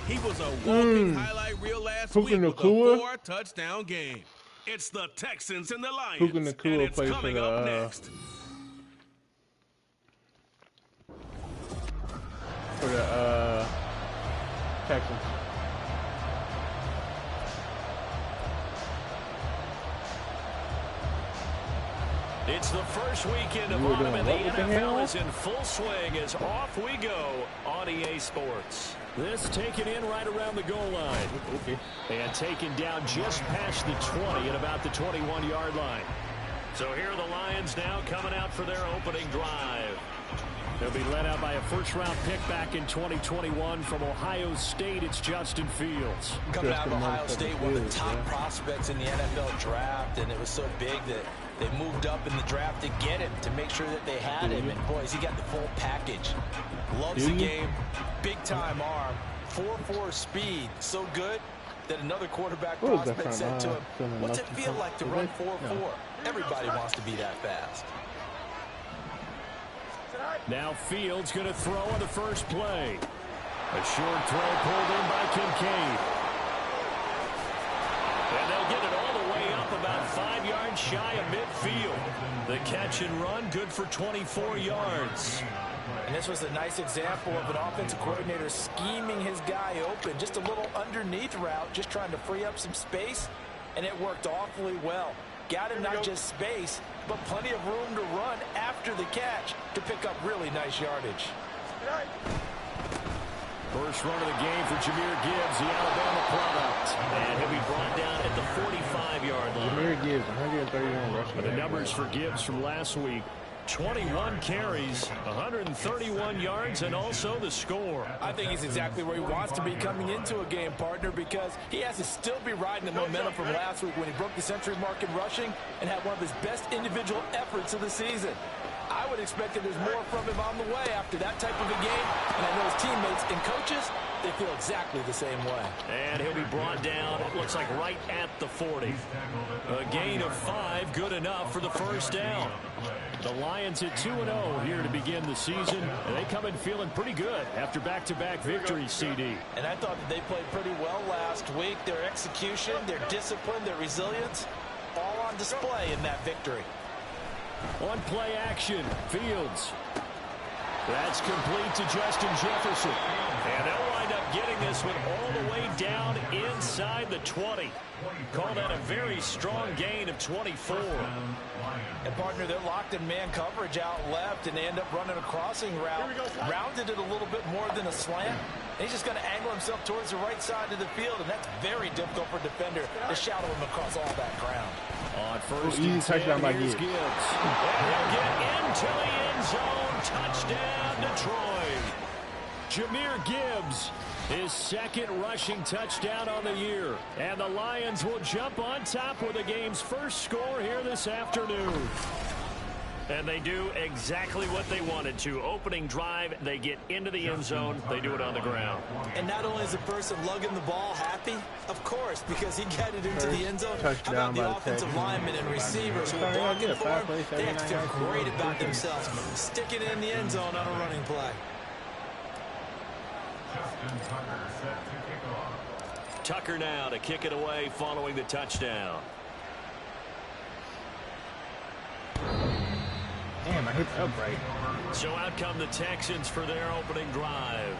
He was a walking highlight reel last Puka week with a Nacua? 4-touchdown game. It's the Texans and the Lions, Puka and Nacua it's plays for coming the up next. Texans. It's the first weekend of autumn, and the NFL is in full swing as off we go on EA Sports. This taken in right around the goal line. Okay. And taken down just past the 20 at about the 21-yard line. So here are the Lions now coming out for their opening drive. They'll be led out by a first-round pick back in 2021 from Ohio State. It's Justin Fields. Coming out of Ohio State, one of the top prospects in the NFL draft, and it was so big that they moved up in the draft to get him, to make sure that they had him. And, boys, he got the full package. Loves the game, big-time arm, 4.4 speed, so good that another quarterback prospect said to him, what's it feel like to run 4.4? Everybody wants to be that fast. Now Fields going to throw on the first play. A short throw pulled in by Kincaid. And they'll get it all the way up about 5 yards shy of midfield. The catch and run good for 24 yards. And this was a nice example of an offensive coordinator scheming his guy open. Just a little underneath route, just trying to free up some space. And it worked awfully well. Got him not just space, but plenty of room to run after the catch to pick up really nice yardage. First run of the game for Jahmyr Gibbs, the Alabama product. And he'll be brought down at the 45-yard line. Jahmyr Gibbs, 131 rushing. The numbers for Gibbs from last week. 21 carries, 131 yards, and also the score. I think he's exactly where he wants to be coming into a game, partner, because he has to still be riding the momentum from last week when he broke the century mark in rushing and had one of his best individual efforts of the season. I would expect that there's more from him on the way after that type of a game, and I know his teammates and coaches, they feel exactly the same way. And he'll be brought down, it looks like right at the 40. A gain of 5, good enough for the first down. The Lions at 2-0 here to begin the season. And they come in feeling pretty good after back-to-back victories, CD. And I thought that they played pretty well last week. Their execution, their discipline, their resilience, all on display in that victory. On play action, Fields. That's complete to Justin Jefferson. And they'll wind up getting this one all the way down inside the 20. Call that a very strong gain of 24. And, partner, they're locked in man coverage out left, and they end up running a crossing route. Rounded it a little bit more than a slant. And he's just going to angle himself towards the right side of the field, and that's very difficult for a defender to shadow him across all that ground. On first easy touchdown by Gibbs. Gibbs. And he'll get into the end zone. Touchdown, Detroit. Jahmyr Gibbs, his second rushing touchdown on the year. And the Lions will jump on top with the game's first score here this afternoon. And they do exactly what they wanted to. Opening drive, they get into the end zone. They do it on the ground. And not only is the person lugging the ball happy, of course, because he got it into the end zone. How about the offensive linemen and receivers who are blocking for him? They have to feel great about themselves, sticking it in the end zone on a running play. Tucker now to kick it away following the touchdown. Damn, I hit the upright. So out come the Texans for their opening drive.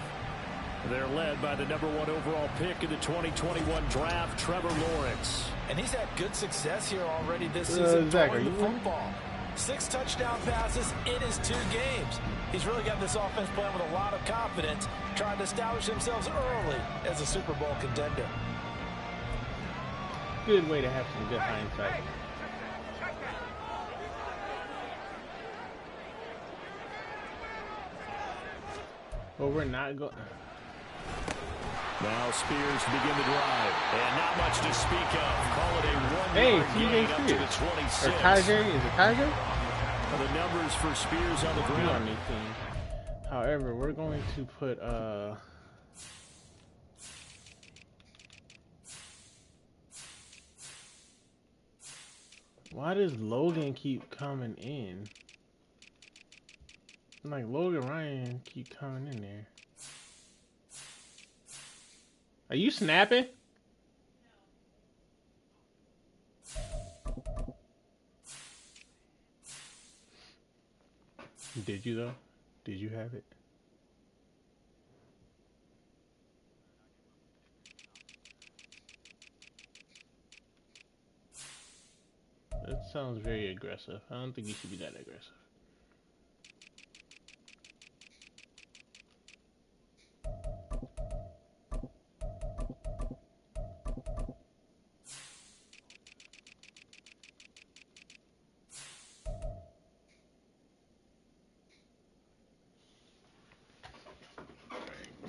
They're led by the #1 overall pick in the 2021 draft, Trevor Lawrence. And he's had good success here already this season throwing the football. 6 touchdown passes in his 2 games. He's really got this offense playing with a lot of confidence, trying to establish themselves early as a Super Bowl contender. Good way to have some good hindsight. Well, we're not going. Now Spears to begin the drive. And not much to speak of. Call it a 1-yard gain up to the 26. Or Tajay? Is it Tajay? The numbers for Spears on the ground. However, we're going to put why does Logan keep coming in? Like Logan Ryan keep coming in there. Are you snapping? Did you though? Did you have it? That sounds very aggressive. I don't think you should be that aggressive.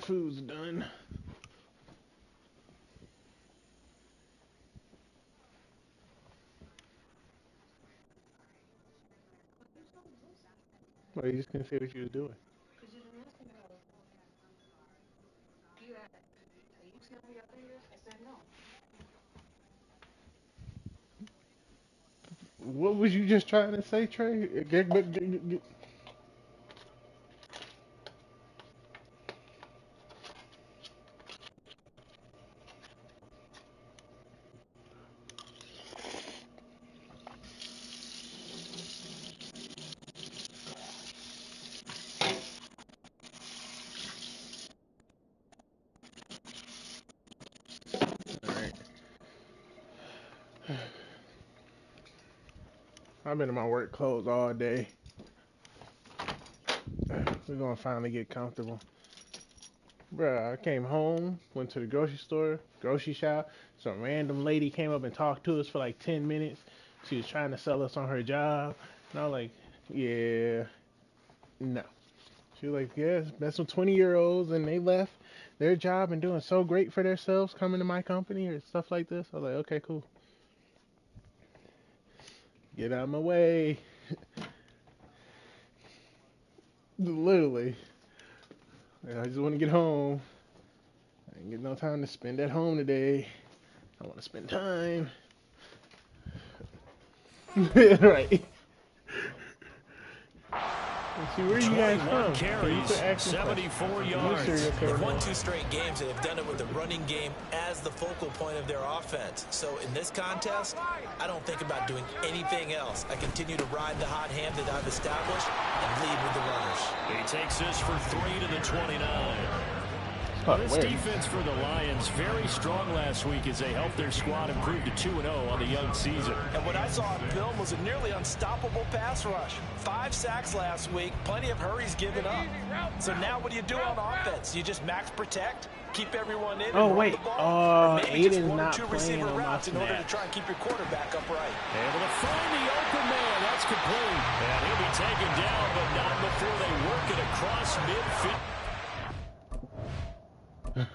Food's done. Well, you just couldn't say what you was doing. What was you just trying to say, Trey? Alright. I've been in my work clothes all day. We're gonna finally get comfortable. Bruh, I came home, went to the grocery store, grocery shop. Some random lady came up and talked to us for like 10 minutes. She was trying to sell us on her job. And I was like, yeah, no. She was like, yeah, that's some 20-year-olds and they left their job and doing so great for themselves coming to my company or stuff like this. I was like, okay, cool. Get out of my way. Literally. I just want to get home. I ain't get no time to spend at home today. I want to spend time. Right. Let's see, where you guys from? Carries, 74 yards. They've won 2 straight games and have done it with the running game as the focal point of their offense. So in this contest, I don't think about doing anything else. I continue to ride the hot hand that I've established and lead with the runners. He takes this for 3 to the 29. This defense for the Lions, very strong last week as they helped their squad improve to 2-0 on the young season. And what I saw on film was a nearly unstoppable pass rush. 5 sacks last week, plenty of hurries given up. So now what do you do on offense? You just max protect, keep everyone in, oh, and wait. run the ball? Or maybe just Aiden's 1 or not 2 playing receiver on my routes in order to snap. try and keep your quarterback upright. Able to find the open man. That's complete. And he'll be taken down, but not before they work it across midfield. I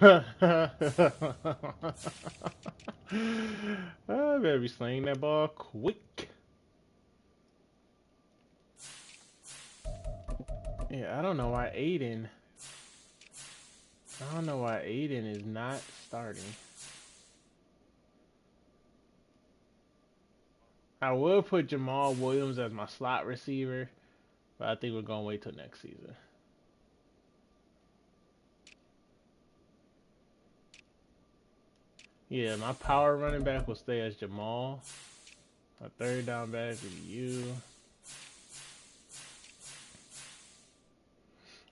better be slinging that ball quick. Yeah, I don't know why Aiden is not starting. I would put Jamal Williams as my slot receiver, but I think we're gonna wait till next season. Yeah, my power running back will stay as Jamal. My third down back will be you.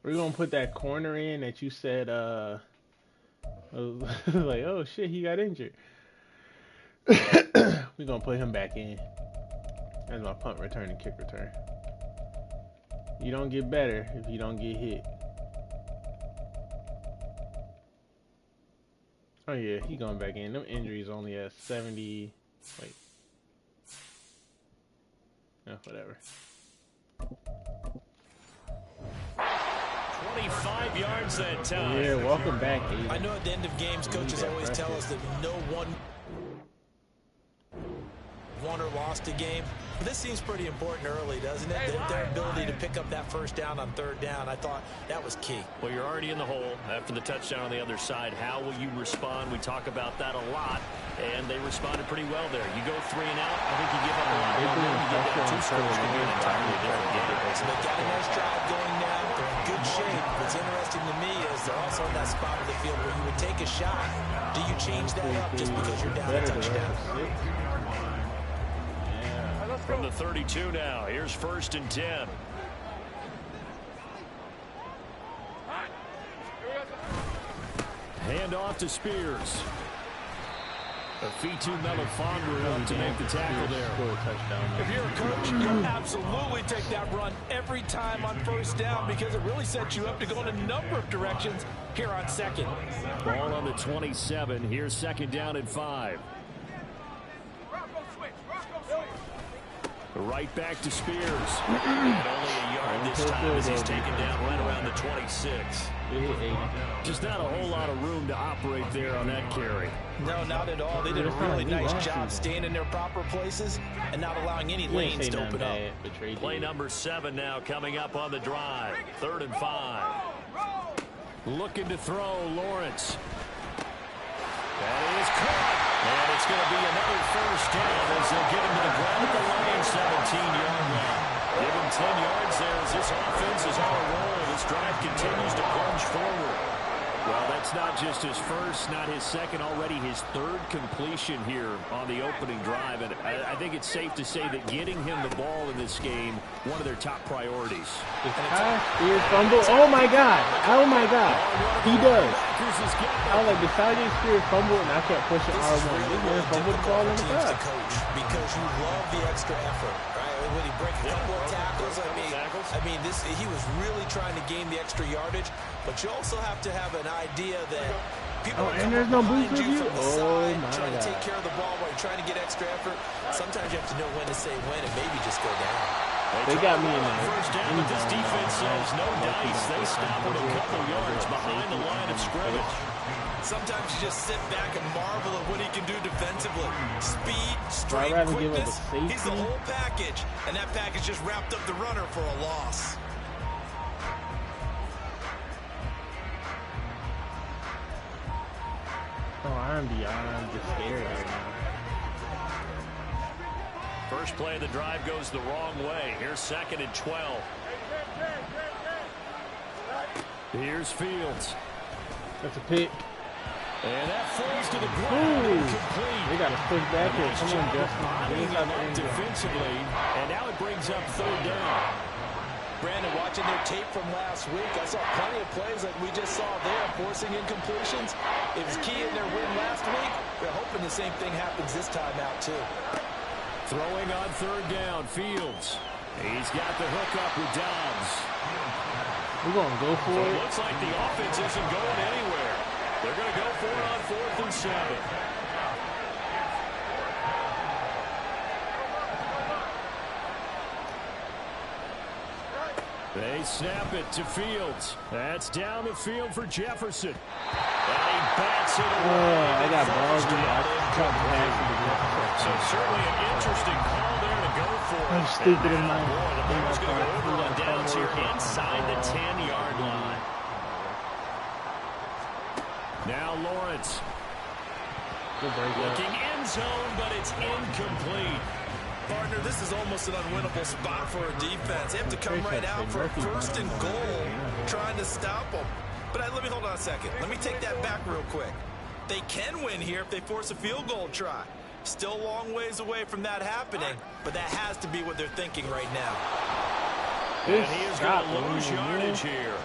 We're gonna put that corner in that you said, I was like, oh shit, he got injured. We're gonna put him back in as my punt return and kick return. You don't get better if you don't get hit. Oh yeah, he going back in. Them injuries only at 70. Wait. No, whatever. 25 yards that time. Yeah, welcome back, Aiden. I know at the end of games, coaches always tell us that no one won or lost a game. But this seems pretty important early, doesn't it? Their ability to pick up that first down on 3rd down, I thought that was key. Well, you're already in the hole after the touchdown on the other side. How will you respond? We talk about that a lot, and they responded pretty well there. You go 3 and out, I think you give up a lot. You get down 2 scores, could be an entirely different game. So they've got a nice drive going now. They're in good shape. What's interesting to me is they're also in that spot of the field where you would take a shot. Do you change that up just because you're down a touchdown? From the 32 now, here's 1st and 10. Hand off to Spears. Afitu Melifonwu up to make the tackle there. If you're a coach, you'll absolutely take that run every time on 1st down because it really sets you up to go in a number of directions here on 2nd. Ball on the 27. Here's 2nd down and 5. Right back to Spears. And only a yard this time as he's taken down right around the 26. Just not a whole lot of room to operate there on that carry. No, not at all. They did a really nice job staying in their proper places and not allowing any lanes to open up. Play number 7 now coming up on the drive. 3rd and 5. Looking to throw, Lawrence. That is caught. And it's going to be another 1st down as they get him to the ground at the line, 17-yard line. Give him 10 yards there as this offense is on a roll. This drive continues to plunge forward. Well, that's not just his first, not his second, already his 3rd completion here on the opening drive. And I think it's safe to say that getting him the ball in this game, one of their top priorities. Spears fumble. Oh, my God. Oh, my God. He does. I was like, besides Spears fumble, and I kept pushing R1. This man fumbled the ball in the back. Because you love the extra effort, right? When he breaks a couple of tackles, he was really trying to gain the extra yardage. But you also have to have an idea that people are and there's no boost you review. from the side, trying to take care of the ball while you're trying to get extra effort. Sometimes you have to know when to say when and maybe just go down. They got me in there. 1st down, but this defense says no dice. They stop it a couple yards behind the line of scrimmage. Sometimes you just sit back and marvel at what he can do defensively. Speed, strength, quickness. He's the whole package, and that package just wrapped up the runner for a loss. Oh, I'm beyond just scared right now. First play of the drive goes the wrong way. Here's 2nd and 12. Here's Fields. That's a pick. And that falls to the ground. Incomplete. They got to push back here. Come on, Justin. Bodying him up defensively, and now it brings up 3rd down. Brandon, watching their tape from last week, I saw plenty of plays like we just saw there, forcing incompletions. It was key in their win last week. They're hoping the same thing happens this time out, too. Throwing on 3rd down, Fields. He's got the hook up with Dobbs. We're going to go for it. It looks like the offense isn't going anywhere. They're going to go for it on 4th and 7. They snap it to Fields. That's down the field for Jefferson. And he bats it away. Oh, I got balls. So certainly an interesting call there to go for. I'm stupid in my The ball's going to go over on downs here inside the 10-yard line. Now Lawrence. Looking end zone, but it's incomplete. Partner, this is almost an unwinnable spot for a defense. They have to come right out for 1st and goal, trying to stop them. But let me hold on a second. Let me take that back real quick. They can win here if they force a field goal try. Still a long ways away from that happening, but that has to be what they're thinking right now. And he is going to lose yardage here.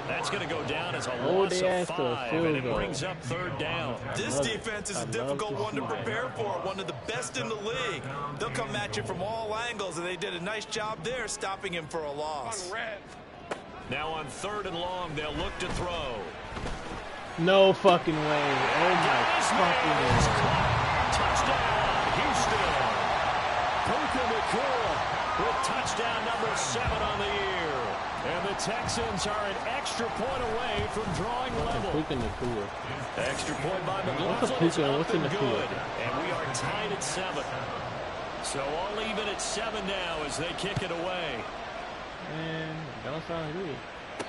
That's going to go down as a loss of 5, and it brings up 3rd down. This defense is a difficult one to prepare for, one of the best in the league. They'll come at you from all angles, and they did a nice job there stopping him for a loss. Now on 3rd and long, they'll look to throw. No fucking way. Oh, my fucking God. Touchdown, Houston. Puka Nacua with touchdown number 7 on the year. And the Texans are an extra point away from drawing level. Extra point by McLaughlin is up and good. And we are tied at 7. So all even at 7 now as they kick it away. Man, don't sound good.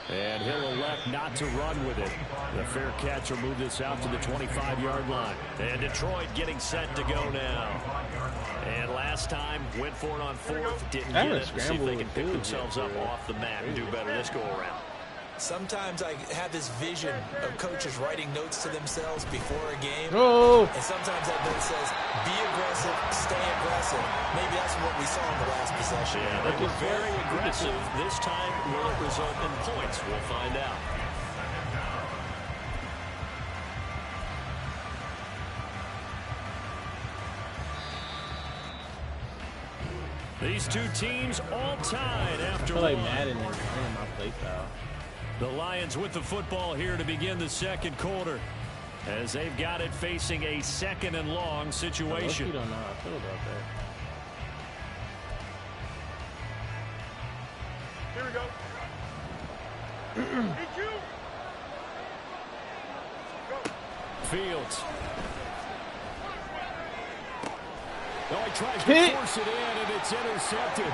And he'll elect not to run with it. The fair catch will move this out to the 25-yard line. And Detroit getting set to go now. And last time, went for it on 4th, didn't get it. See if they can pick themselves up off the mat and do better this go around. Sometimes I have this vision of coaches writing notes to themselves before a game. Oh! And sometimes that note says, be aggressive, stay aggressive. Maybe that's what we saw in the last possession. Yeah, they were very aggressive. This time, will it result in points? We'll find out. These two teams all tied after I feel like one. Madden is playing my play style. The Lions with the football here to begin the second quarter, as they've got it facing a 2nd and long situation. I don't know how I feel about that. Here we go. Need you. Go. Fields. Oh, he tries to Hit. force it in, and it's intercepted.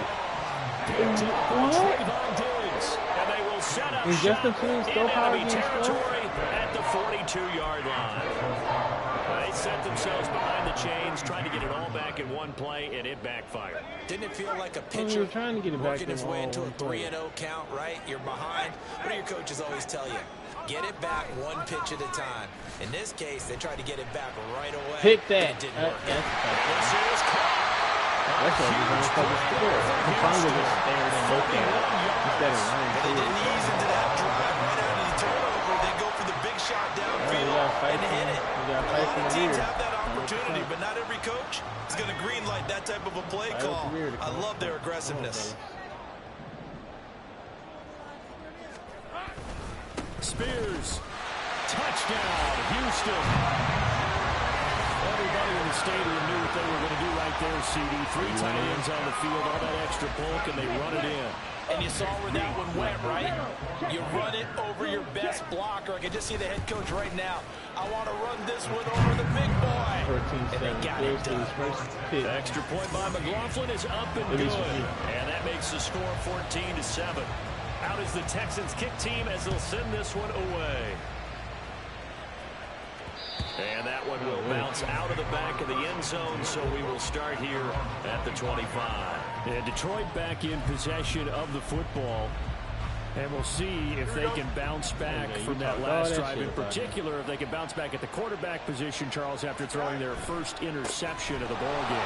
Picked up by Trayvon Diggs. And they will set up Is shop Justin Fields in still power enemy game territory at the 42-yard line. They set themselves behind the chains, trying to get it all back in one play, and it backfired. Didn't it feel like a Well, pitcher you're trying to get it back working his in way all into a one play. 3-0 count, right? You're behind. What do your coaches always tell you? Get it back one pitch at a time. In this case, they tried to get it back right away. Pick that. It didn't work. This is caught. That's what he's going to fucking score. Kapanga just stared and looked at it instead of running They through didn't it. ease into that drive right out of the turnover. They go for the big shot downfield and hit it. You got A fight lot from of the teams rear. have that opportunity, but not every coach is going to green light that type of a play Fight with call. the rear to I come love their up. aggressiveness. Spears. Touchdown, Houston. Everybody in the stadium knew what they were going to do right there, CD. 3 tight ends on the field, all that extra bulk, and they run it in. And you saw where that one went, right? You run it over your best blocker. I can just see the head coach right now. I want to run this one over the big boy. 14-7. And they got it Fields to done. his first pick. Extra point by McLaughlin is up and At good. least for me. And that makes the score 14-7. Out is the Texans kick team as they'll send this one away. And that one will bounce out of the back of the end zone, so we will start here at the 25. And Detroit back in possession of the football. And we'll see if they can bounce back from that last drive. In particular, if they can bounce back at the quarterback position, Charles, after throwing their first interception of the ball game.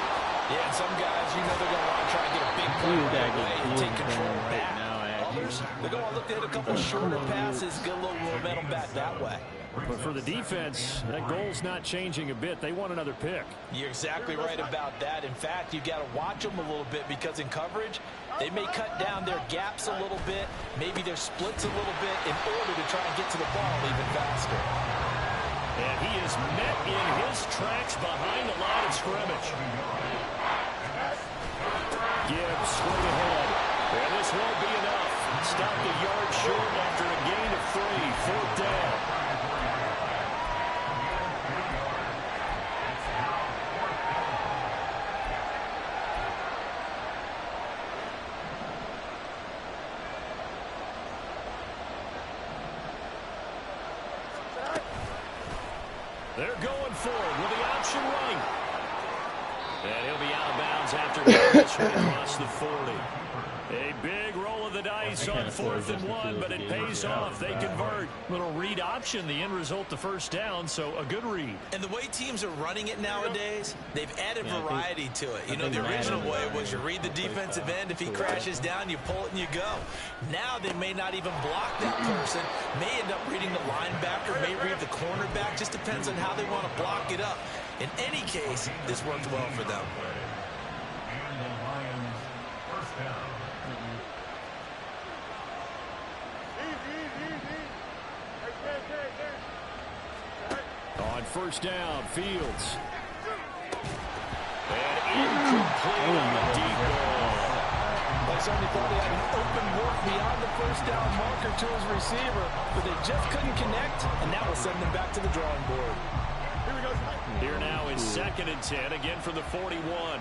Yeah, and some guys, you know they're going to want to try and get a big play right away and take control right back. now, Others, they're going to look at a couple shorter passes, get a little momentum back that way. But for the defense, that goal's not changing a bit. They want another pick. You're exactly right about that. In fact, you got to watch them a little bit because in coverage, they may cut down their gaps a little bit, maybe their splits a little bit in order to try and get to the ball even faster. And he is met in his tracks behind the line of scrimmage. Gibbs straight ahead. And this won't be enough. Stopped a yard short after a gain of 3. 4th down. They're going for it with the option right. And he'll be out of bounds after getting this one across the 40. A big roll of the dice on 4th and 1, but it pays off. They convert. Little read option, the end result, the first down, so a good read. And the way teams are running it nowadays, they've added variety to it. You know, the original way was you read the defensive end. If he crashes down, you pull it and you go. Now they may not even block that person, may end up reading the linebacker, may read the cornerback. Just depends on how they want to block it up. In any case, this worked well for them. On 1st down, Fields. And incomplete on the deep ball. Like somebody thought he had an open work beyond the 1st down marker to his receiver, but they just couldn't connect, and that will send them back to the drawing board. Here now is 2nd and 10, again from the 41.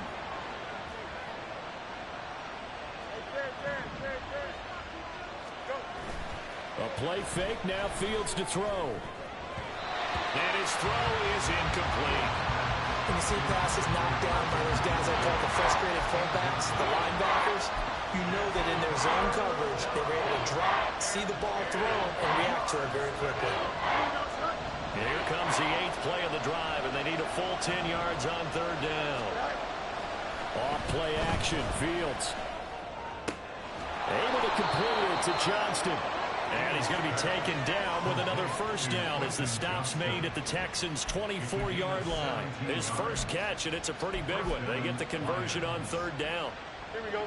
A play fake, now Fields to throw. And his throw is incomplete. when you see passes knocked down by those guys I call the frustrated fullbacks, the linebackers, you know that in their zone coverage, they were able to drop, see the ball thrown, and react to it very quickly. Here comes the 8th play of the drive, and they need a full 10 yards on 3rd down. Off play action, Fields. Able to complete it to Johnston. And he's going to be taken down with another first down as the stop's made at the Texans' 24-yard line. His first catch, and it's a pretty big one. They get the conversion on 3rd down. Here we go.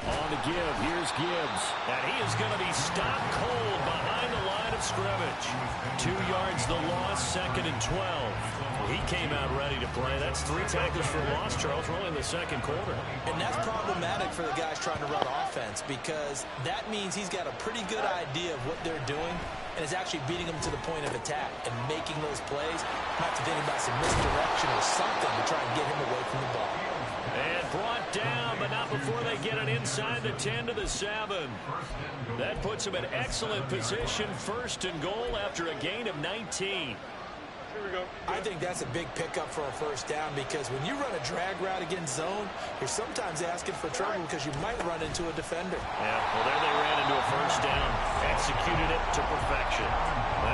On the give, here's Gibbs. And he is going to be stopped cold behind the line of scrimmage. 2 yards the loss, 2nd and 12. He came out ready to play. That's 3 tackles for a loss, Charles. We're only in the 2nd quarter. And that's problematic for the guys trying to run offense because that means he's got a pretty good idea of what they're doing and is actually beating them to the point of attack and making those plays. Not to think about some misdirection or something to try and get him away from the ball. And brought down, but not before they get it inside the 10 to the 7. That puts him in excellent position, 1st and goal after a gain of 19. I think that's a big pickup for a first down because when you run a drag route against zone, you're sometimes asking for trouble because you might run into a defender. Yeah, well, there they ran into a first down. Executed it to perfection.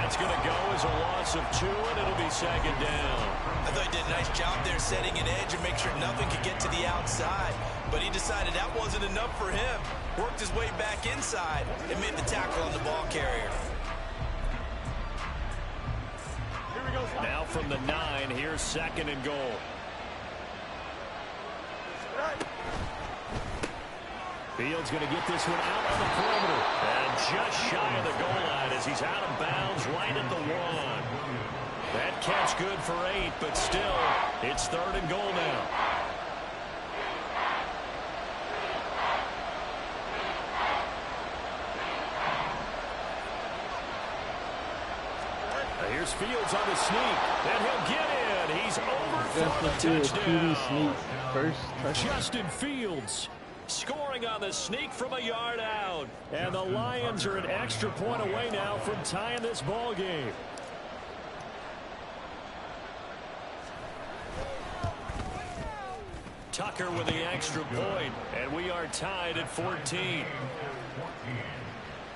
That's going to go as a loss of 2, and it'll be 2nd down. I thought he did a nice job there setting an edge and make sure nothing could get to the outside. But he decided that wasn't enough for him. Worked his way back inside and made the tackle on the ball carrier. Now from the 9, here's 2nd and goal. Fields going to get this one out on the perimeter. And just shy of the goal line as he's out of bounds right at the 1. That catch good for 8, but still, it's 3rd and goal now. Here's Fields on the sneak, and he'll get in. He's over for the touchdown. First touchdown. Justin Fields scoring on the sneak from a yard out. And the Lions are an extra point away now from tying this ball game. Tucker with the extra point, and we are tied at 14.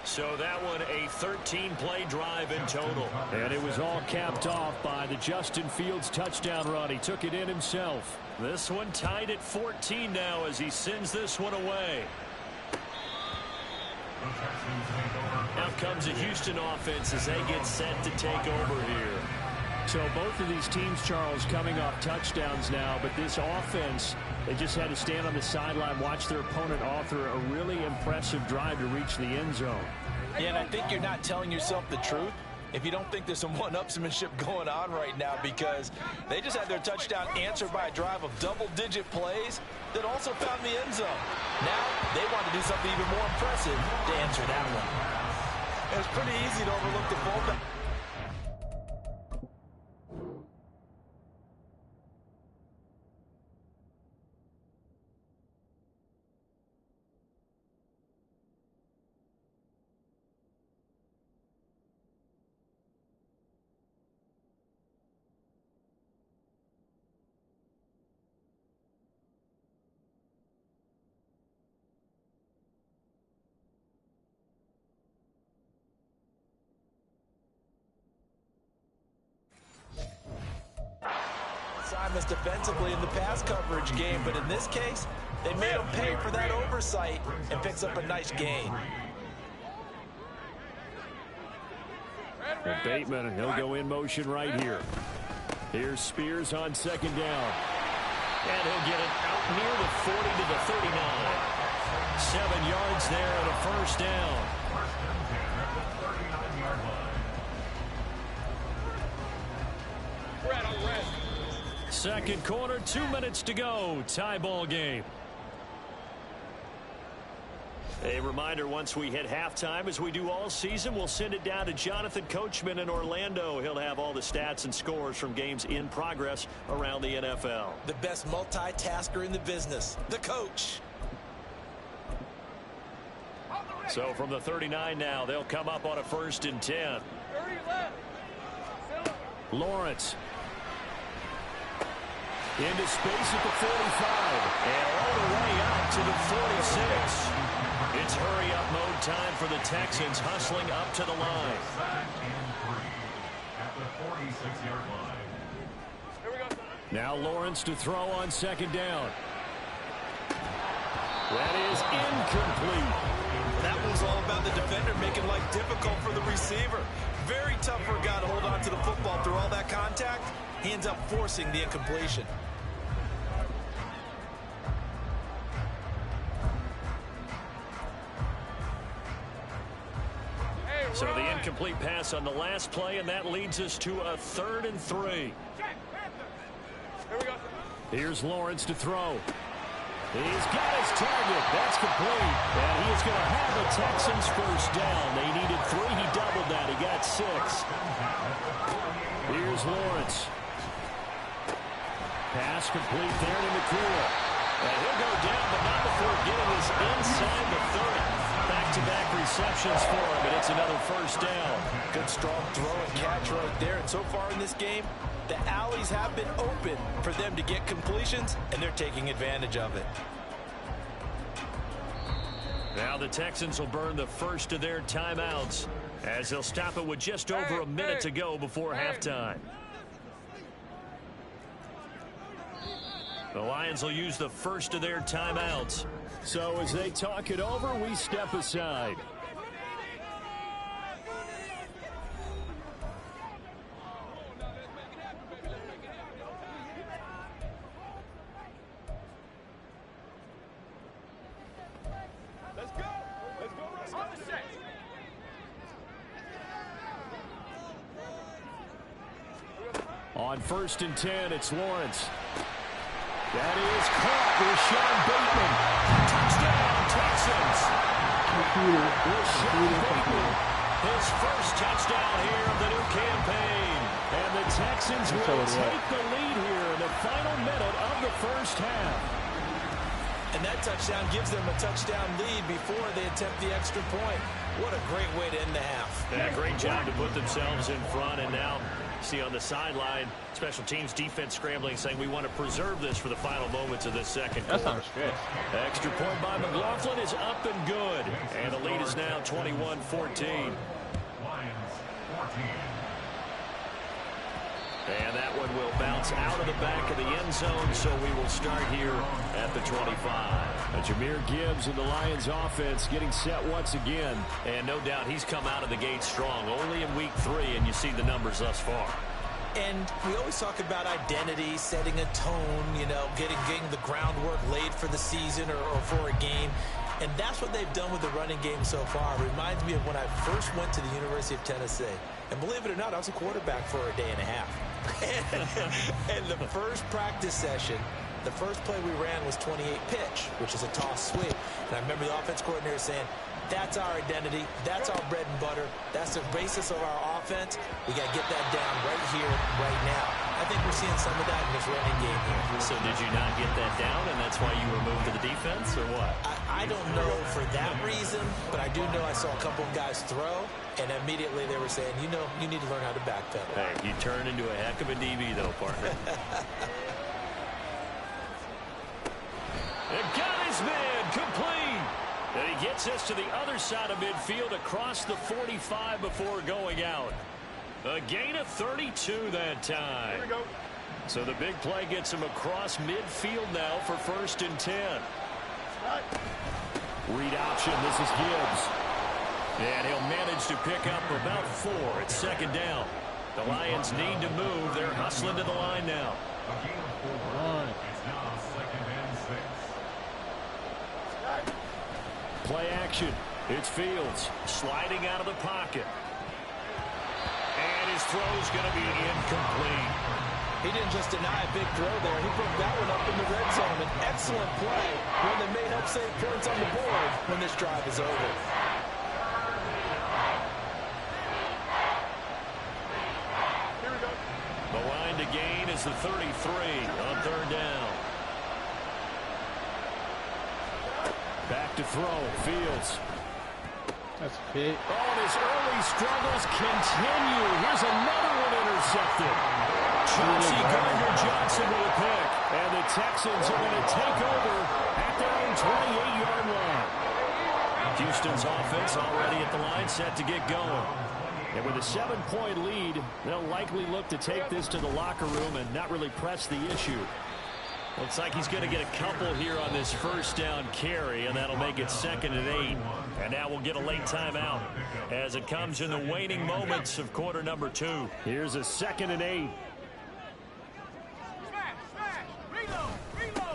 So that one a 13-play drive in total. And it was all capped off by the Justin Fields touchdown run. He took it in himself. This one tied at 14 now as he sends this one away. Now comes the Houston offense as they get set to take over here. So both of these teams, Charles, coming off touchdowns now, but this offense, they just had to stand on the sideline, watch their opponent author a really impressive drive to reach the end zone. Yeah, and I think you're not telling yourself the truth if you don't think there's some one-upsmanship going on right now because they just had their touchdown answered by a drive of double-digit plays that also found the end zone. Now they want to do something even more impressive to answer that one. And it's pretty easy to overlook the fullback. Assignments defensively in the pass coverage game, but in this case, they made him pay for that oversight and picks up a nice gain. Well, Bateman, he'll go in motion right here. Here's Spears on 2nd down. And he'll get it out near the 40 to the 39. 7 yards there and a first down. Second quarter, 2 minutes to go. Tie ball game. A reminder, once we hit halftime, as we do all season, we'll send it down to Jonathan Coachman in Orlando. He'll have all the stats and scores from games in progress around the NFL. The best multitasker in the business, the coach. So from the 39 now, they'll come up on a 1st and 10. Lawrence. Into space at the 45. And all the way out to the 46. It's hurry-up mode time for the Texans, hustling up to the line. At the 46-yard line. Now Lawrence to throw on 2nd down. That is incomplete. That was all about the defender making life difficult for the receiver. Very tough for a guy to hold on to the football through all that contact. He ends up forcing the incompletion. So the incomplete pass on the last play, and that leads us to a 3rd and 3. Here's Lawrence to throw. He's got his target. That's complete. And he is going to have the Texans 1st down. They needed 3. He doubled that. He got 6. Here's Lawrence. Pass complete there to McCool. And he'll go down, but not before getting this inside the 30. Back-to-back receptions for him, and it's another 1st down. Good strong throw and catch right there. And so far in this game, the alleys have been open for them to get completions, and they're taking advantage of it. Now the Texans will burn the first of their timeouts as they'll stop it with just over a minute to go before halftime. The Lions will use the first of their timeouts. So as they talk it over, we step aside. On 1st and 10, it's Lawrence. That is caught. Rashawn Bateman. Touchdown, Texans. Rashawn Bateman. His first touchdown here of the new campaign. And the Texans will take the lead here in the final minute of the 1st half. And that touchdown gives them a touchdown lead before they attempt the extra point. What a great way to end the half. Yeah, great job to put themselves in front, and now see on the sideline, special teams defense scrambling, saying we want to preserve this for the final moments of this second quarter. That sounds good. Extra point by McLaughlin is up and good, and the lead is now 21-14. Lions 14. And that one will bounce out of the back of the end zone, so we will start here at the 25. Jahmyr Gibbs and the Lions offense getting set once again. And no doubt he's come out of the gate strong, only in week 3, and you see the numbers thus far. And we always talk about identity, setting a tone, you know, getting the groundwork laid for the season or for a game. And that's what they've done with the running game so far. It reminds me of when I first went to the University of Tennessee. And believe it or not, I was a quarterback for a day and a half. And the first practice session, the first play we ran was 28 pitch, which is a toss sweep. And I remember the offense coordinator saying, that's our identity. That's our bread and butter. That's the basis of our offense. We got to get that down right here, right now. I think we're seeing some of that in this running game here. So did you not get that down, and that's why you were moved to the defense, or what? I don't know for that reason, but I do know I saw a couple of guys throw, and immediately they were saying, you know, you need to learn how to backpedal. Hey, you turned into a heck of a DB, though, partner. And got his man complete. And he gets us to the other side of midfield across the 45 before going out. A gain of 32 that time. Here we go. So the big play gets him across midfield now for 1st and 10. Read option. This is Gibbs. And he'll manage to pick up about 4. It's 2nd down. The Lions need to move. They're hustling to the line now. A gain of 4. It's now 2nd and 6. Play action. It's Fields sliding out of the pocket. And his throw's going to be incomplete. He didn't just deny a big throw there. He broke that one up in the red zone. An excellent play. One that may help save points on the board when this drive is over. Here we go. The line to gain is the 33 on 3rd down. Back to throw. Fields. That's a pick. Oh, and his early struggles continue. Here's another one intercepted. Chauncey Gardner-Johnson with a pick. And the Texans are going to take over at their own 28-yard line. Houston's offense already at the line, set to get going. And with a 7-point lead, they'll likely look to take this to the locker room and not really press the issue. Looks like he's going to get a couple here on this first down carry, and that'll make it 2nd and 8. And now we'll get a late timeout as it comes in the waning moments of quarter number 2. Here's a 2nd and 8.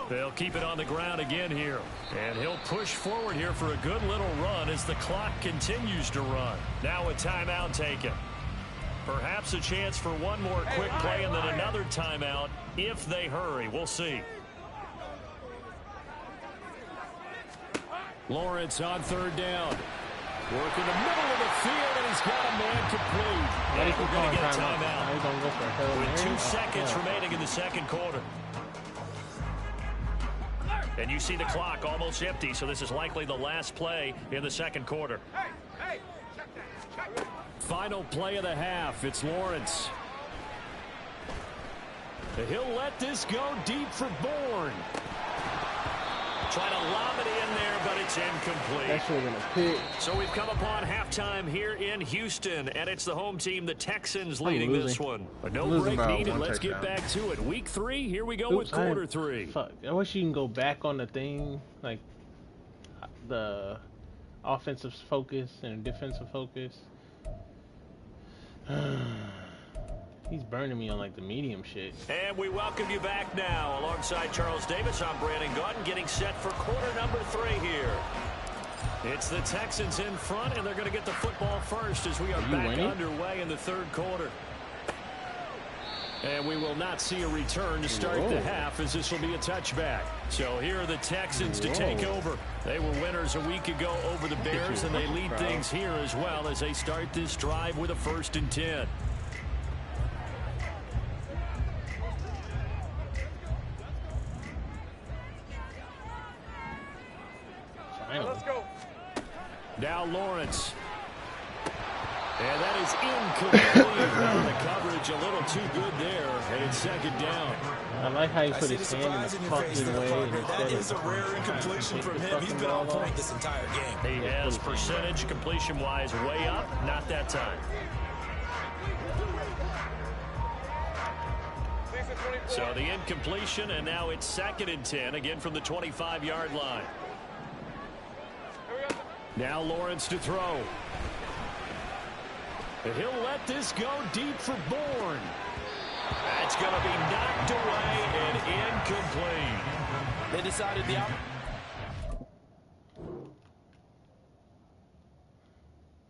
They'll keep it on the ground again here. And he'll push forward here for a good little run as the clock continues to run. Now a timeout taken. Perhaps a chance for one more quick play and then another timeout if they hurry. We'll see. Lawrence on 3rd down. Work in the middle of the field, and he's got a man complete. And we're going to get a timeout with 2 seconds remaining in the second quarter. And you see the clock almost empty, so this is likely the last play in the second quarter. Final play of the half. It's Lawrence. He'll let this go deep for Bourne. Trying to lob it in there, but it's incomplete. That should have been a pick. So we've come upon halftime here in Houston, and it's the home team, the Texans, leading this one. But no break needed. Let's get back to it. Week 3, here we go with quarter 3. Fuck. I wish you can go back on the thing, like the offensive focus and defensive focus. He's burning me on like the medium shit. And we welcome you back now. Alongside Charles Davis, I'm Brandon Gaudin, getting set for quarter number 3 here. It's the Texans in front, and they're going to get the football first as we are back underway in the 3rd quarter. And we will not see a return to start the half, as this will be a touchback. So here are the Texans to take over. They were winners a week ago over the Bears, and they lead things here as well as they start this drive with a 1st and 10. Let's go. Now Lawrence. And that is incomplete. The coverage a little too good there, and it's 2nd down. I like how he put his hand in the fucking way. That is a rare incompletion from him. He's been on point this entire game. He has percentage completion-wise way up, not that time. So the incompletion, and now it's 2nd and 10, again from the 25-yard line. Now Lawrence to throw. And he'll let this go deep for Bourne. That's going to be knocked away and incomplete. They decided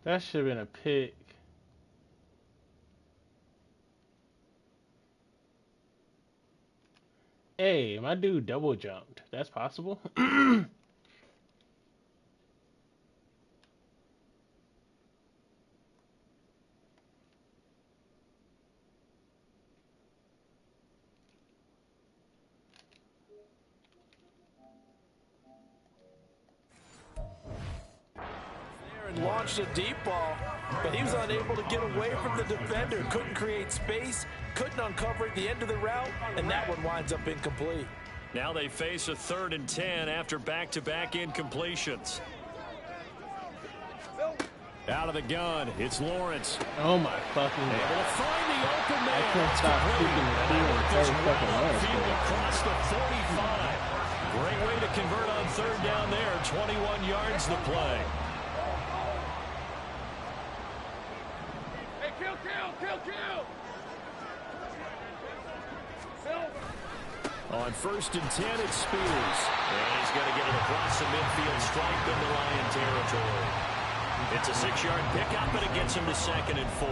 That should have been a pick. Hey, my dude double jumped. That's possible. launched a deep ball, but he was unable to get away from the defender. Couldn't create space, couldn't uncover at the end of the route, and that one winds up incomplete. Now they face a 3rd and 10 after back-to-back incompletions. Out of the gun, it's Lawrence. Oh my fucking God. Able to find the open man. I can't stop kicking the field across the 45. Great way to convert on 3rd down there. 21 yards the play. Hey, kill! On 1st and 10, it's Spears. And he's going to get it across the midfield stripe into Lion territory. It's a 6-yard pickup, but it gets him to 2nd and 4.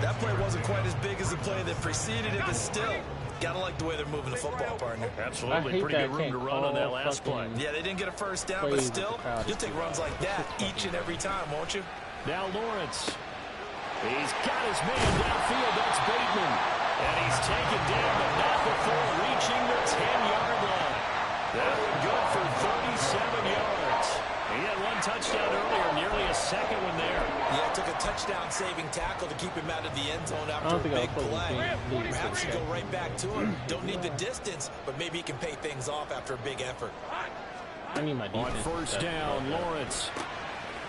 That play wasn't quite as big as the play that preceded it, but still, gotta like the way they're moving the football, partner. Absolutely, pretty good room to run on that last play. Yeah, they didn't get a first down, but still, you'll take runs like that each and every time, won't you? Now Lawrence. He's got his man downfield. That's Bateman. And he's taken down, but not before reaching the 10-yard line. That one good for 37 yards. He had one touchdown earlier, nearly a second one there. Yeah, it took a touchdown-saving tackle to keep him out of the end zone after a big play. Perhaps you go right back to him. Don't need the distance, but maybe he can pay things off after a big effort. I need my defense. On first down, Lawrence.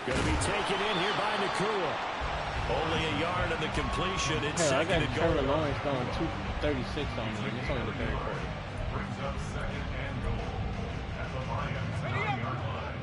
Going to be taken in here by Nakua. Only a yard of the completion. It's second and goal. I got Trevor Lawrence going 236 on me. It's only the third quarter. Brings up second and goal at the Lions 9-yard line.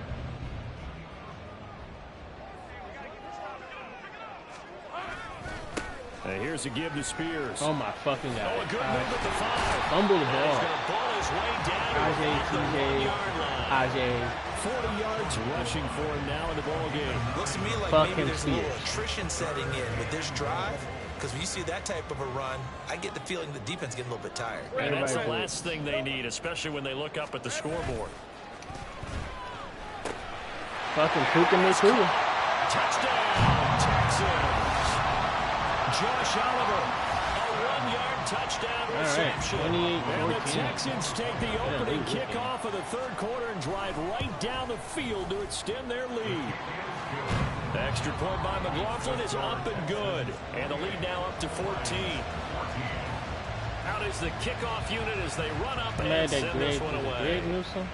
Here's a give to Spears. Oh my fucking God. Oh, a good move at the 5. Fumble the He's ball. going to ball his way down to the 1-yard line. Ajay. 40 yards rushing for him now in the ball game. Looks to me like maybe there's a little attrition setting in with this drive. Because when you see that type of a run, I get the feeling the defense getting a little bit tired. And that's the last thing they need, especially when they look up at the scoreboard. Fucking Puka Nakua. Touchdown, Texans. Josh Oliver, a 1-yard touchdown reception. And the Texans take the opening kickoff of the third quarter and drive right down the field to extend their lead. The extra point by McLaughlin is up and good. And the lead now up to 14. Out is the kickoff unit as they run up and send this one away. Greg Newsome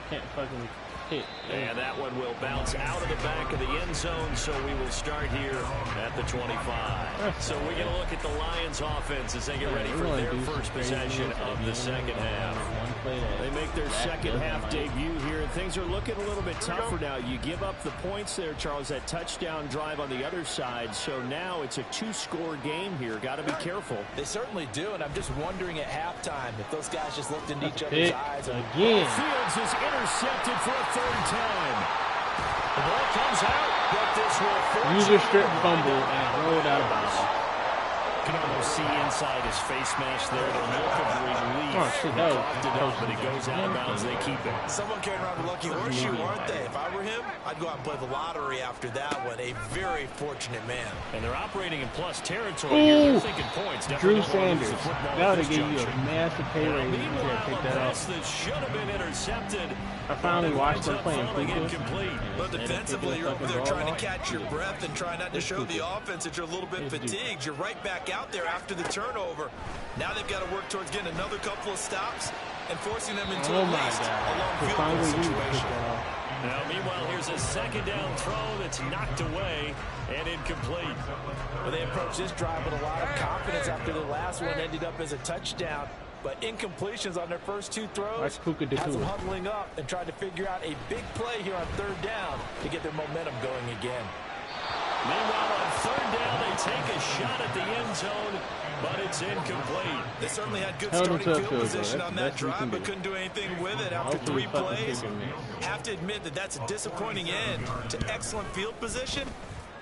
can't fucking hit. And that one will bounce out of the back of the end zone, so we will start here at the 25. So we're going to look at the Lions offense as they get ready for their first possession of the second half. They make their second half debut here, and things are looking a little bit tougher now. You give up the points there, Charles, that touchdown drive on the other side, so now it's a 2-score game here. Got to be careful. They certainly do, and I'm just wondering at halftime if those guys just looked into each other's eyes. Again. Fields is intercepted for a third time. The ball comes out, but this will user strip fumble and rolled out of bounds. Can almost see inside his face mask there. The look of relief. Oh, shit, that was but it goes out of bounds. They keep it. Someone carrying around a lucky horseshoe, aren't they? If I were him, I'd go out and play the lottery after that one. A very fortunate man. And they're operating in plus territory here. They're thinking points. Drew Sanders. That would give you a massive pay raise. Meanwhile, Take a that pass off. that should have been intercepted. I finally watched them playing incomplete. But defensively, you're over there trying to catch your breath and try not to show the offense that you're a little bit fatigued. You're right back out there after the turnover. Now they've got to work towards getting another couple of stops and forcing them into at least a long field goal situation. Now, meanwhile, here's a second down throw that's knocked away and incomplete. Well, they approached this drive with a lot of confidence after the last one ended up as a touchdown. But incompletions on their first 2 throws has them huddling up and trying to figure out a big play here on third down to get their momentum going again. Meanwhile, on third down, they take a shot at the end zone, but it's incomplete. They certainly had good starting field position on that drive, but couldn't do anything with it after 3 plays. Have to admit that that's a disappointing end to excellent field position.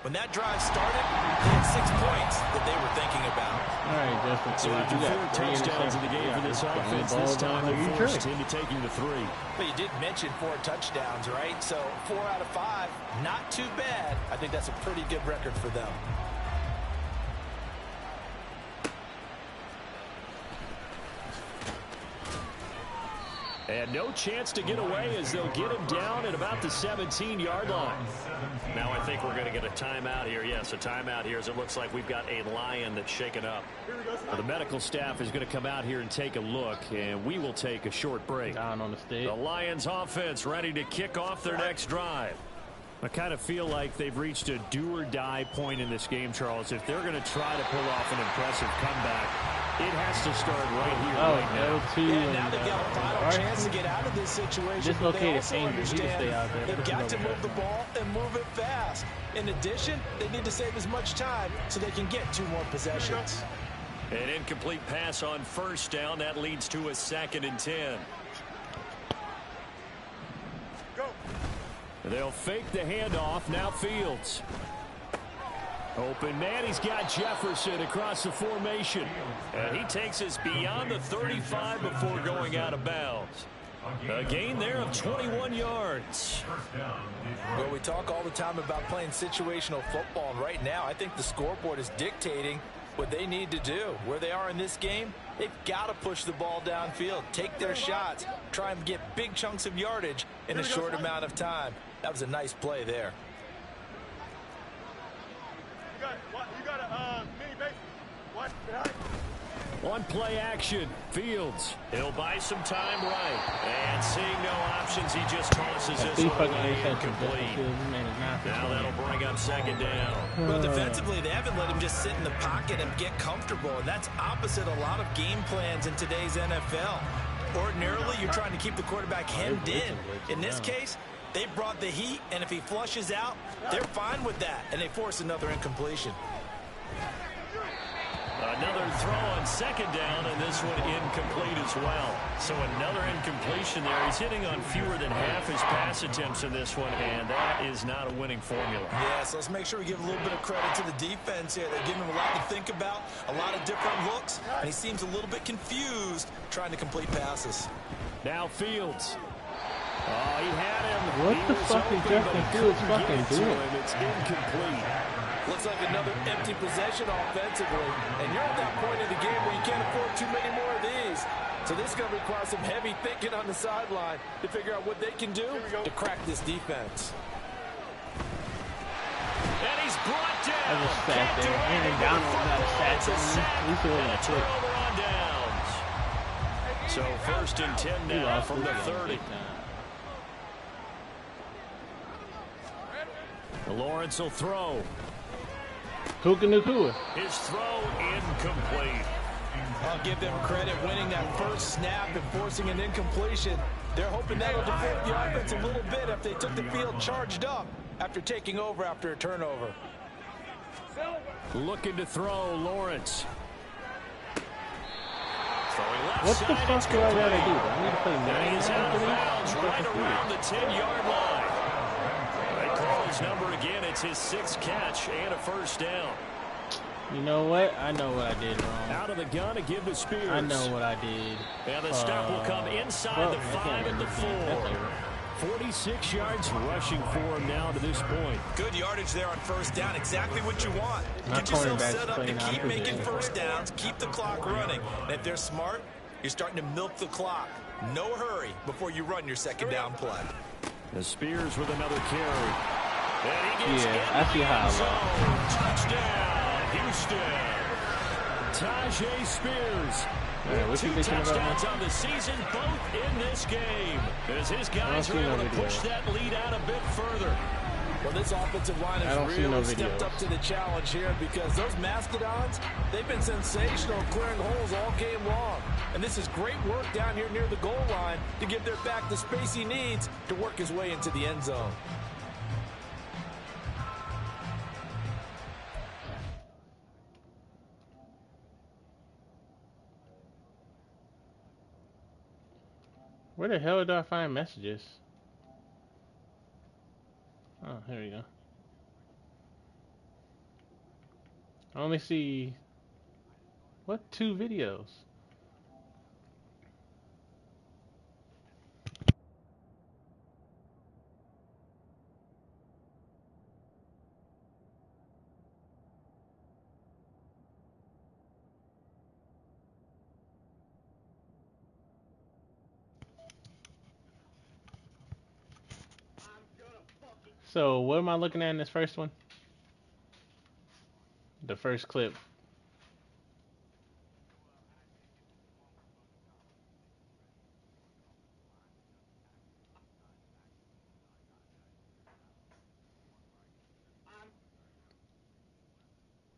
When that drive started, they had 6 points that they were thinking about. All right, Justin. So after 4 touchdowns in the game for this offense, this time they're forced into taking the 3. But you did mention 4 touchdowns, right? So 4 out of 5, not too bad. I think that's a pretty good record for them. And no chance to get away as they'll get him down at about the 17-yard line. Now I think we're going to get a timeout here. Yes, a timeout here as it looks like we've got a Lion that's shaken up. Now, the medical staff is going to come out here and take a look, and we will take a short break. Down on the stage. The Lions offense ready to kick off their next drive. I kind of feel like they've reached a do-or-die point in this game, Charles. If they're going to try to pull off an impressive comeback, it has to start right here, right now. And now they've got a final chance to get out of this situation. But they also understand they've got to move the ball and move it fast. In addition, they need to save as much time so they can get 2 more possessions. An incomplete pass on first down. That leads to a 2nd and 10. They'll fake the handoff. Now Fields. Open man. He's got Jefferson across the formation. And he takes us beyond the 35 before going out of bounds. A gain there of 21 yards. Well, we talk all the time about playing situational football. And right now, I think the scoreboard is dictating what they need to do. Where they are in this game, they've got to push the ball downfield, take their shots, try and get big chunks of yardage in a short amount of time. That was a nice play there. You got a mini base. What? Behind. On play action, Fields. He'll buy some time right. And seeing no options, he just tosses this away incomplete. Now that'll bring up second down. Well, defensively, they haven't let him just sit in the pocket and get comfortable, and that's opposite a lot of game plans in today's NFL. Ordinarily, you're trying to keep the quarterback hemmed in. In this case, they brought the heat, and if he flushes out, they're fine with that, and they force another incompletion. Another throw on second down, and this one incomplete as well. So another incompletion there. He's hitting on fewer than half his pass attempts in this one, and that is not a winning formula. Yeah, so let's make sure we give a little bit of credit to the defense here. They're giving him a lot to think about, a lot of different looks, and he seems a little bit confused trying to complete passes. Now Fields. Oh, he had him. What the fuck is Justin Fields fucking doing? It's incomplete. Looks like another empty possession offensively. And you're at that point in the game where you can't afford too many more of these. So this is going to require some heavy thinking on the sideline to figure out what they can do to crack this defense. And he's brought down. I just sat there. Aaron Donald got a sack on me. He's doing And a it quick. turnover on downs. So first and 10 He now lost from the this game 30. big time. Lawrence will throw. Puka Nacua. His throw incomplete. I'll give them credit winning that first snap and forcing an incompletion. They're hoping that'll deflate the offense a little bit if they took the field charged up after taking over after a turnover. Looking to throw, Lawrence. What the fuck do I gotta do? I need to play And he's out of bounds right nine. around the 10-yard line. They call his number again. It's his 6th catch and a first down. You know what? I know what I did wrong. Out of the gun to give to Spears. I know what I did. And the stop will come inside the 5 and the 4. 46 yards rushing for him now to this point. Good yardage there on first down. Exactly what you want. My Get yourself cornerback's set up to playing keep opposite. making first downs, keep the clock running. And if they're smart, you're starting to milk the clock. No hurry before you run your second down play. The Spears with another carry. And he gets Yeah, I see how Touchdown, Houston. Tajay Spears. Alright, what you Two thinking about touchdowns now? on the season, both in this game. As his guys are see no able to video. push that lead out a bit further. Well, this offensive line I don't has see no really stepped videos. up to the challenge here because those Mastodons, they've been sensational clearing holes all game long. And this is great work down here near the goal line to give their back the space he needs to work his way into the end zone. Where the hell do I find messages? Oh, here we go. I only see, what, 2 videos? So, what am I looking at in this first one? The first clip.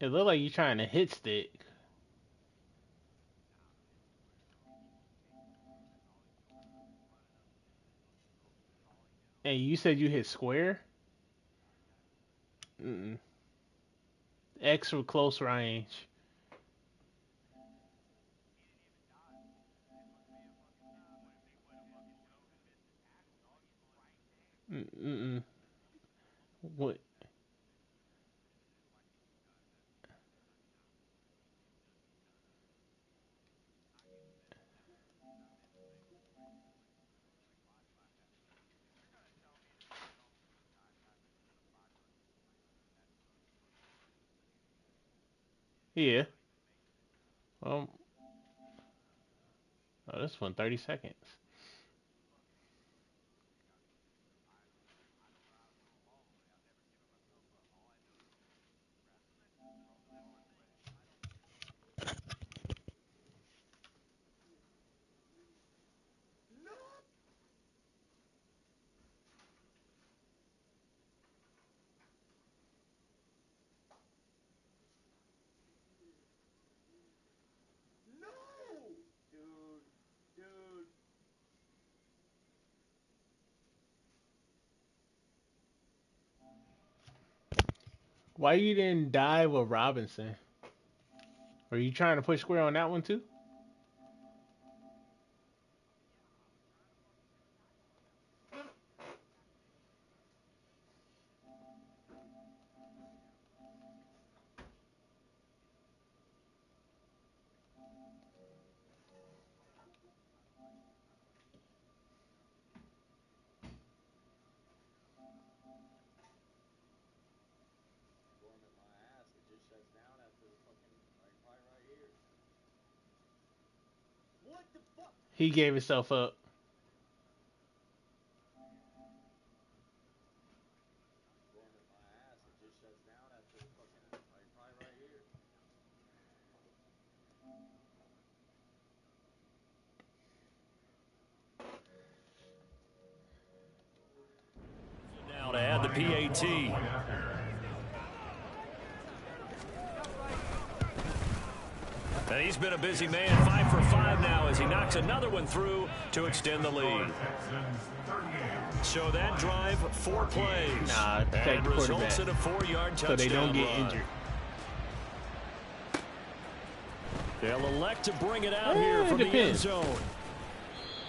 It looked like you're trying to hit stick. And you said you hit square? Mm-mm. X for close range. Mm-mm. What? Yeah. Oh, this one 30 seconds. Why you didn't dive with Robinson? Are you trying to push square on that one too? He gave himself up. Now to add the PAT. And he's been a busy man, 5 for 5 now as he knocks another one through to extend the lead. So that drive, 4 plays. Nah, take and the results quarterback. in a 4-yard touchdown So they don't get run. injured. They'll elect to bring it out here from the end depends. zone.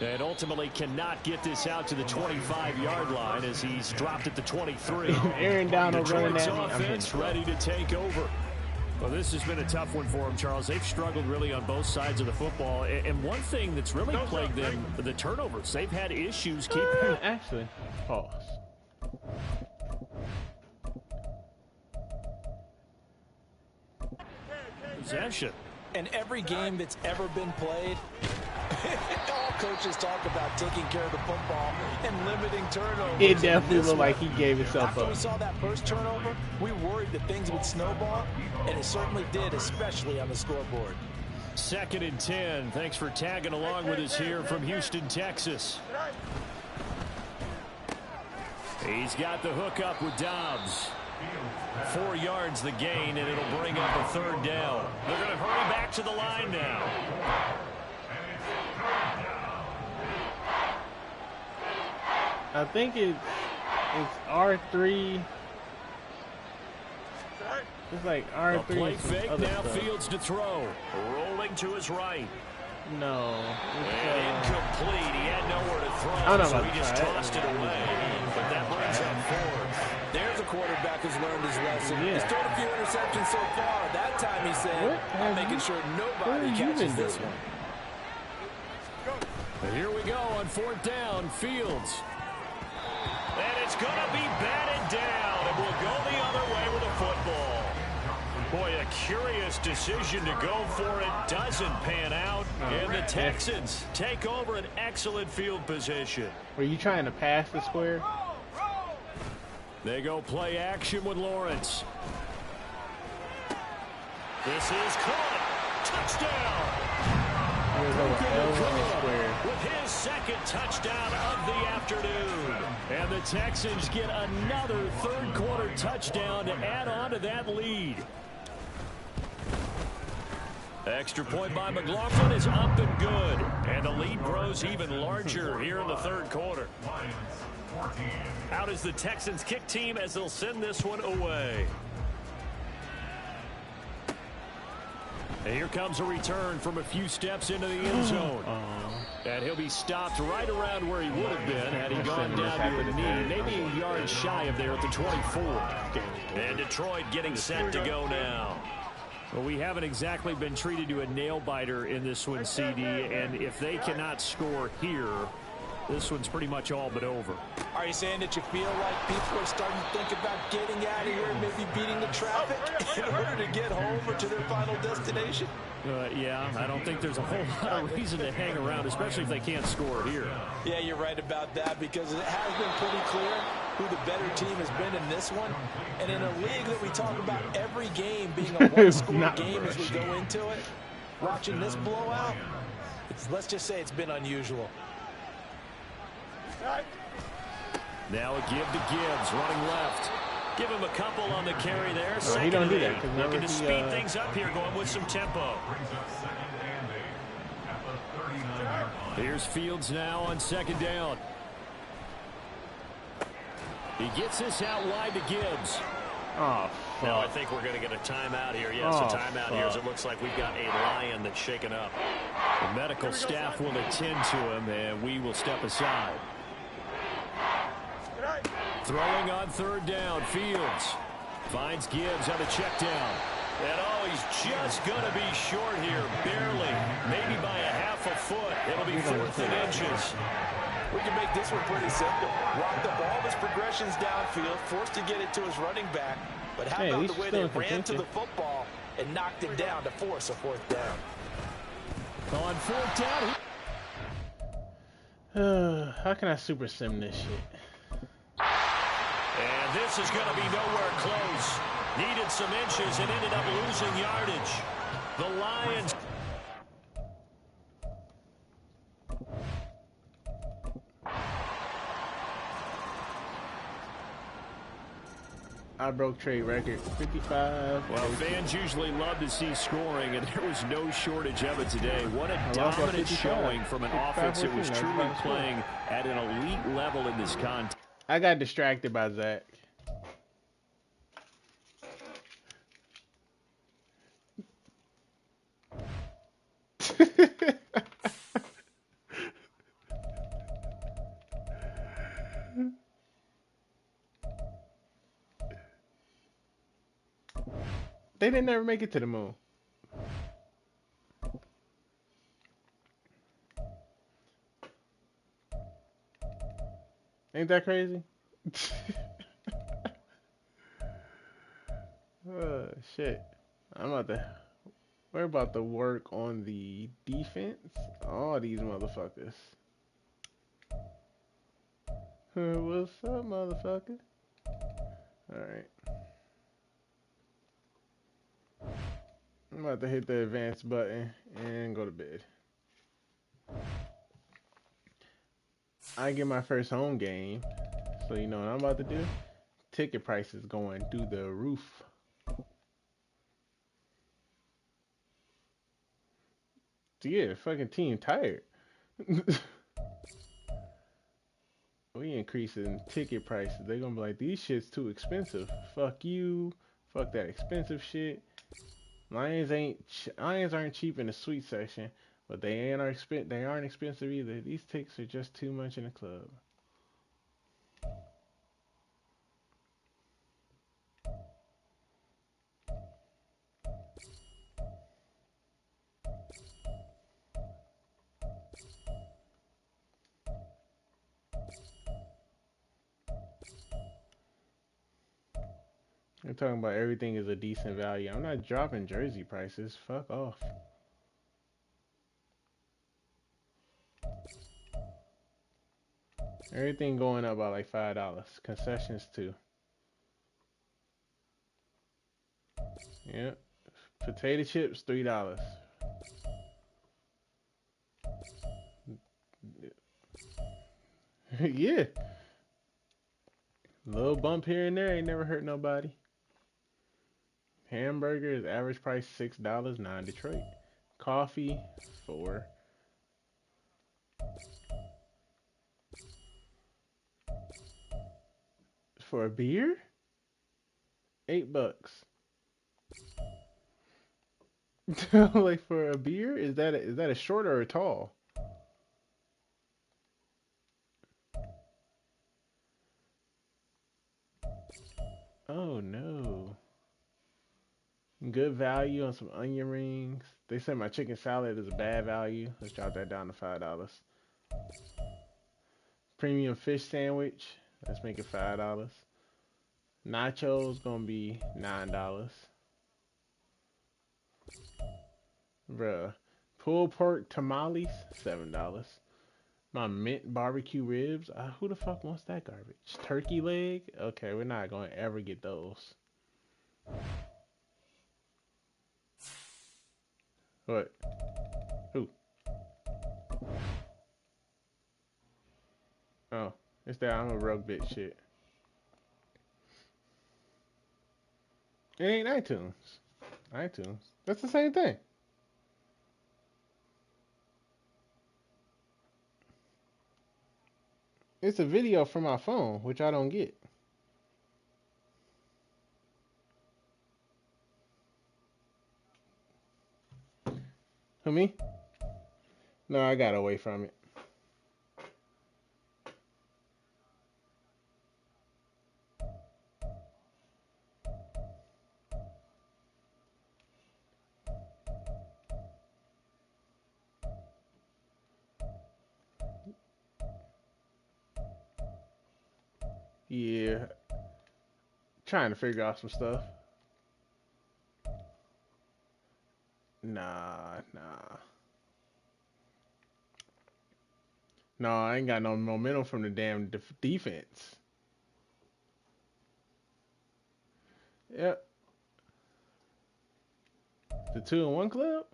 And ultimately cannot get this out to the 25-yard line as he's dropped at the 23. Aaron Donald running Detroit's at me. I'm offense hitting. ready to take over. Well, this has been a tough one for them, Charles. They've struggled really on both sides of the football. And one thing that's really plagued them, the turnovers. They've had issues keeping... Actually, pause. possession. In every game that's ever been played, all coaches talk about taking care of the football and limiting turnovers. It definitely This looked like one, he gave himself after up. we saw that first turnover, we worried that things would snowball, and it certainly did, especially on the scoreboard. 2nd and 10. Thanks for tagging along with us here from Houston, Texas. He's got the hook up with Dobbs. 4 yards the gain, and it'll bring up a 3rd down. They're going to hurry back to the line now. I think it's R3. It's like A R3. play and some fake, other now stuff. Fields to throw. Rolling to his right. No. And It's, incomplete. He had nowhere to throw, I don't know so about he just to try it. tossed it away. But that brings up 4th. There's a quarterback who's learned his lesson. Yeah. He's thrown a few interceptions so far. That time he said, What I'm have making you- sure what nobody have you catches been this doing? one. And here we go on 4th down. Fields. And it's going to be batted down, and we'll go the other way with a football. Boy, a curious decision to go for it. Doesn't pan out. And the Texans take over an excellent field position. Were you trying to pass the square? They go play action with Lawrence. This is caught. Touchdown. With his 2nd touchdown of the afternoon. And the Texans get another 3rd quarter touchdown to add on to that lead. Extra point by McLaughlin is up and good. And the lead grows even larger here in the 3rd quarter. Out is the Texans kick team as they'll send this one away. And here comes a return from a few steps into the end zone. And he'll be stopped right around where he would have been had he gone down to a knee, maybe a yard shy of there at the 24. And Detroit getting set to go now. Well, we haven't exactly been treated to a nail-biter in this one, CD. And if they cannot score here, this one's pretty much all but over. Are you saying that you feel like people are starting to think about getting out of here and maybe beating the traffic in order to get home or to their final destination? Yeah, I don't think there's a whole lot of reason to hang around, especially if they can't score here. Yeah, you're right about that because it has been pretty clear who the better team has been in this one. And in a league that we talk about every game being a one-score Not game as we rushing. go into it, watching this blowout, let's just say it's been unusual. Now a give to Gibbs, running left. Give him a couple on the carry there. No, he don't do that, 'cause Looking remember to he, speed things up here, going with some tempo. Brings up 2nd and 8 at the 39-yard line. Here's Fields now on 2nd down. He gets this out wide to Gibbs. Oh, Now I fuck. think we're going to get a timeout here. Yes, Oh, a timeout here. As fuck. it looks like we've got a Lion that's shaken up. The medical staff will attend to him, and we will step aside. Throwing on third down, Fields finds Gibbs on the check down. And oh, he's just going to be short here, barely, maybe by a half a foot. It'll be 4th and inches. We can make this one pretty simple. Rock the ball with progressions downfield, forced to get it to his running back. But how about the way they ran to the football and knocked it down to force a 4th down? On 4th down. How can I super sim this shit? And this is going to be nowhere close. Needed some inches and ended up losing yardage. The Lions. I broke trade record, 55. Well, fans usually love to see scoring, and there was no shortage of it today. What a lost by dominant 55. showing from an offense that was 55-14. truly playing at an elite level in this contest. I got distracted by Zach. They didn't ever make it to the moon. Ain't that crazy? Oh, shit. We're about to work on the defense. All these motherfuckers. What's up, motherfucker? Alright. I'm about to hit the advance button and go to bed. I get my first home game, so you know what I'm about to do? Ticket prices going through the roof. So yeah, fucking team tired. We increasing ticket prices. They're gonna be like, these shit's too expensive. Fuck you. Fuck that expensive shit. Lions aren't cheap in the suite section, but they aren't expensive either. These tickets are just too much in the club. They're talking about everything is a decent value. I'm not dropping jersey prices. Fuck off. Everything going up by like $5. Concessions too. Yep. Potato chips, $3. Yeah. Little bump here and there ain't never hurt nobody. Hamburgers, average price $6, non-Detroit. Coffee, $4. For a beer? $8. Like for a beer? Is that a short or a tall? Oh no. Good value on some onion rings. They said my chicken salad is a bad value. Let's drop that down to $5. Premium fish sandwich. Let's make it $5. Nachos gonna be $9. Bruh. Pulled pork tamales, $7. My mint barbecue ribs. Who the fuck wants that garbage? Turkey leg? Okay, we're not gonna ever get those. What? Who? Oh, it's that I'm a rug bitch shit. It ain't iTunes. iTunes. That's the same thing. It's a video from my phone, which I don't get. Who, me? No, I got away from it. Yeah. Trying to figure out some stuff. Nah. No, I ain't got no momentum from the damn defense. Yep. The 2-1 club?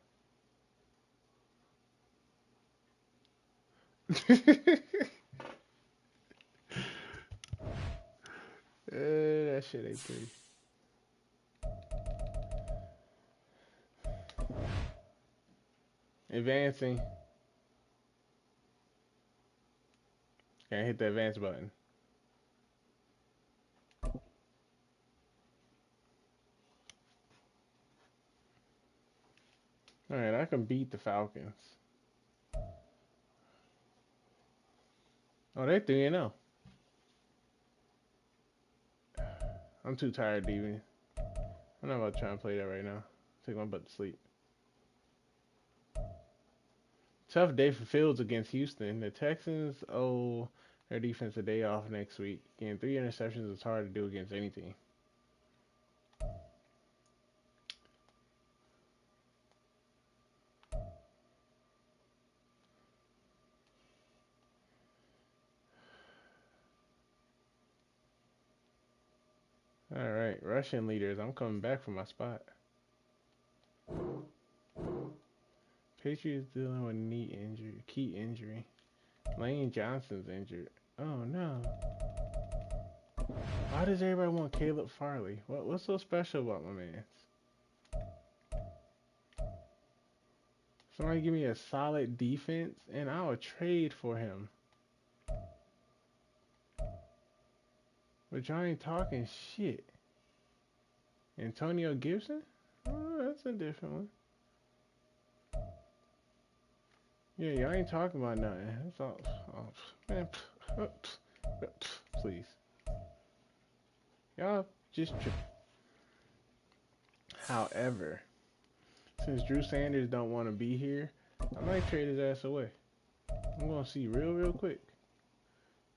That shit ain't pretty. Advancing. Can't hit the advance button. Alright, I can beat the Falcons. Oh, they're 3-0. I'm too tired, Steven. I'm not about to try and play that right now. Take my butt to sleep. Tough day for Fields against Houston. The Texans owe their defense a day off next week. Getting 3 interceptions is hard to do against any team. Alright, Russian leaders. I'm coming back from my spot. Patriots dealing with key injury. Lane Johnson's injured. Oh no. Why does everybody want Caleb Farley? What's so special about my man? Somebody give me a solid defense and I'll trade for him. But y'all ain't talking shit. Antonio Gibson? Oh, that's a different one. Yeah, y'all ain't talking about nothing. That's all. Oh, man, please. Y'all just tripping. However, since Drew Sanders don't want to be here, I might trade his ass away. I'm gonna see real quick.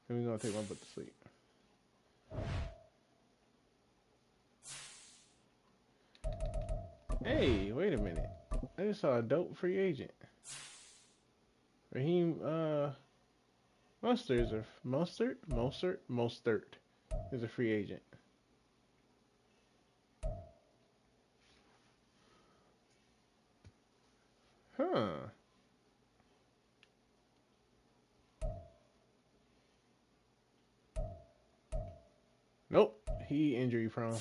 Then we're gonna take my butt to sleep. Hey, wait a minute. I just saw a dope free agent. Raheem Mostert is a free agent. Huh. Nope, he injury prone.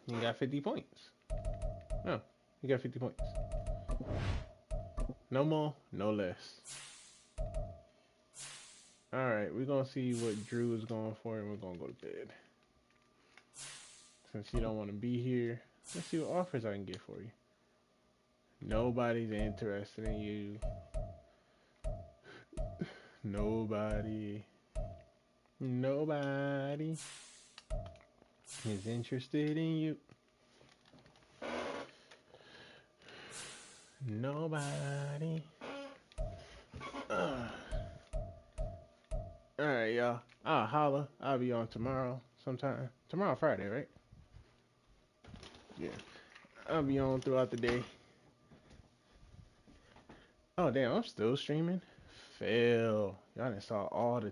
He got 50 points. No, he got 50 points. No more, no less. Alright, we're going to see what Drew is going for, and we're going to go to bed. Since you don't want to be here, let's see what offers I can get for you. Nobody's interested in you. Nobody is interested in you. Nobody. Alright, y'all. I'll holla. I'll be on tomorrow sometime. Tomorrow, Friday, right? Yeah. I'll be on throughout the day. Oh, damn. I'm still streaming. Fail. Y'all done saw all the